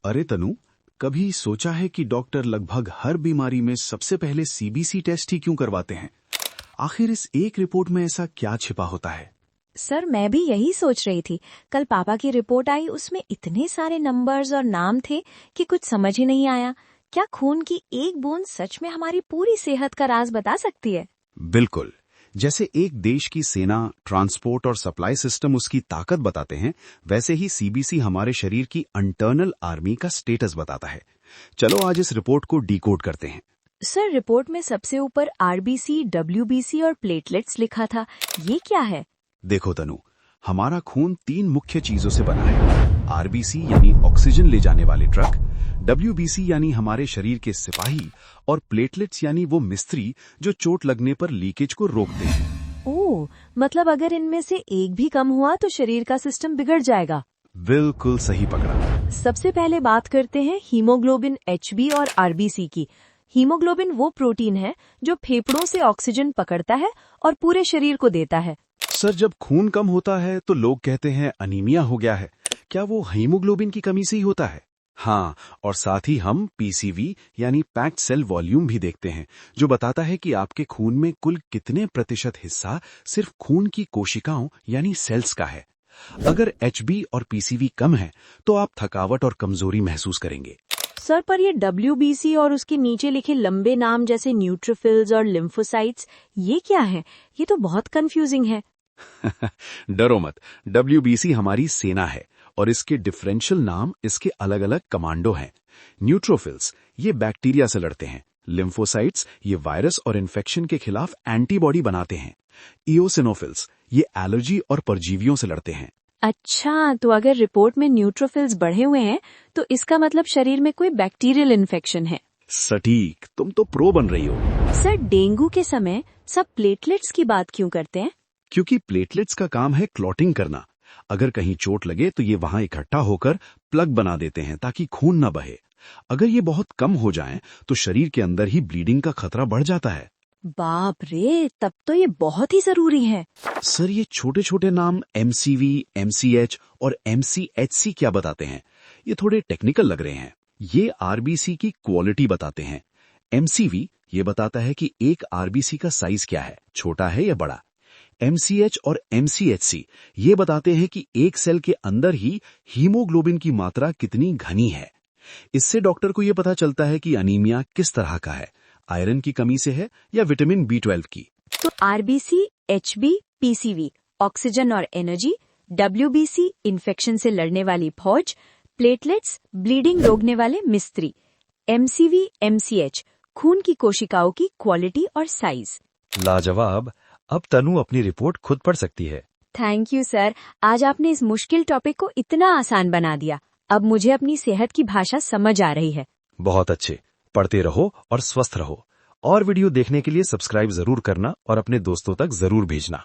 अरे तनु, कभी सोचा है कि डॉक्टर लगभग हर बीमारी में सबसे पहले सीबीसी टेस्ट ही क्यों करवाते हैं? आखिर इस एक रिपोर्ट में ऐसा क्या छिपा होता है? सर, मैं भी यही सोच रही थी। कल पापा की रिपोर्ट आई, उसमें इतने सारे नंबर्स और नाम थे कि कुछ समझ ही नहीं आया। क्या खून की एक बूंद सच में हमारी पूरी सेहत का राज बता सकती है? बिल्कुल। जैसे एक देश की सेना, ट्रांसपोर्ट और सप्लाई सिस्टम उसकी ताकत बताते हैं, वैसे ही सीबीसी हमारे शरीर की इंटरनल आर्मी का स्टेटस बताता है। चलो आज इस रिपोर्ट को डिकोड करते हैं। सर, रिपोर्ट में सबसे ऊपर आरबीसी, डब्ल्यूबीसी और प्लेटलेट्स लिखा था। ये क्या है? देखो तनु, हमारा खून 3 मुख्य चीजों से बना है। आरबीसी यानी ऑक्सीजन ले जाने वाले ट्रक, डब्ल्यूबीसी यानी हमारे शरीर के सिपाही, और प्लेटलेट्स यानी वो मिस्त्री जो चोट लगने पर लीकेज को रोकते हैं। ओह, मतलब अगर इनमें से एक भी कम हुआ तो शरीर का सिस्टम बिगड़ जाएगा। बिल्कुल सही पकड़ा। सबसे पहले बात करते हैं हीमोग्लोबिन एचबी और आरबीसी की। हीमोग्लोबिन वो प्रोटीन है जो फेफड़ों से ऑक्सीजन पकड़ता है और पूरे शरीर को देता है। सर, जब खून कम होता है तो लोग कहते हैं अनीमिया हो गया है। क्या वो हीमोग्लोबिन की कमी से ही होता है? हाँ, और साथ ही हम पीसीवी यानी पैक्ड सेल वॉल्यूम भी देखते हैं, जो बताता है कि आपके खून में कुल कितने प्रतिशत हिस्सा सिर्फ खून की कोशिकाओं यानी सेल्स का है। अगर एचबी और पीसीवी कम है तो आप थकावट और कमजोरी महसूस करेंगे। सर, पर ये डब्ल्यूबीसी और उसके नीचे लिखे लंबे नाम जैसे न्यूट्रोफिल्स और लिम्फोसाइट्स, ये क्या है? ये तो बहुत कंफ्यूजिंग है। डरो मत, डब्ल्यूबीसी हमारी सेना है और इसके डिफरेंशियल नाम इसके अलग अलग कमांडो हैं। न्यूट्रोफिल्स ये बैक्टीरिया से लड़ते हैं। लिम्फोसाइट्स ये वायरस और इन्फेक्शन के खिलाफ एंटीबॉडी बनाते हैं। इओसिनोफिल्स ये एलर्जी और परजीवियों से लड़ते हैं। अच्छा, तो अगर रिपोर्ट में न्यूट्रोफिल्स बढ़े हुए हैं तो इसका मतलब शरीर में कोई बैक्टीरियल इन्फेक्शन है। सटीक, तुम तो प्रो बन रही हो। सर, डेंगू के समय सब प्लेटलेट्स की बात क्यों करते हैं? क्योंकि प्लेटलेट्स का काम है क्लॉटिंग करना। अगर कहीं चोट लगे तो ये वहां इकट्ठा होकर प्लग बना देते हैं ताकि खून न बहे। अगर ये बहुत कम हो जाएं तो शरीर के अंदर ही ब्लीडिंग का खतरा बढ़ जाता है। बाप रे, तब तो ये बहुत ही जरूरी है। सर, ये छोटे छोटे नाम एमसीवी, एमसीएच और एमसीएचसी क्या बताते हैं? ये थोड़े टेक्निकल लग रहे हैं। ये आरबीसी की क्वालिटी बताते हैं। एमसीवी ये बताता है कि एक आरबीसी का साइज क्या है, छोटा है या बड़ा। एमसीएच और एमसीएचसी ये बताते हैं कि एक सेल के अंदर ही हीमोग्लोबिन की मात्रा कितनी घनी है। इससे डॉक्टर को ये पता चलता है कि अनीमिया किस तरह का है, आयरन की कमी से है या विटामिन B12 की। तो आरबीसी, एचबी, पीसीवी ऑक्सीजन और एनर्जी, डब्ल्यूबीसी इन्फेक्शन से लड़ने वाली फौज, प्लेटलेट्स ब्लीडिंग रोकने वाले मिस्त्री, एमसीवी, एमसीएच खून की कोशिकाओं की क्वालिटी और साइज। लाजवाब। अब तनु अपनी रिपोर्ट खुद पढ़ सकती है। थैंक यू सर, आज आपने इस मुश्किल टॉपिक को इतना आसान बना दिया। अब मुझे अपनी सेहत की भाषा समझ आ रही है। बहुत अच्छे, पढ़ते रहो और स्वस्थ रहो। और वीडियो देखने के लिए सब्सक्राइब जरूर करना और अपने दोस्तों तक जरूर भेजना।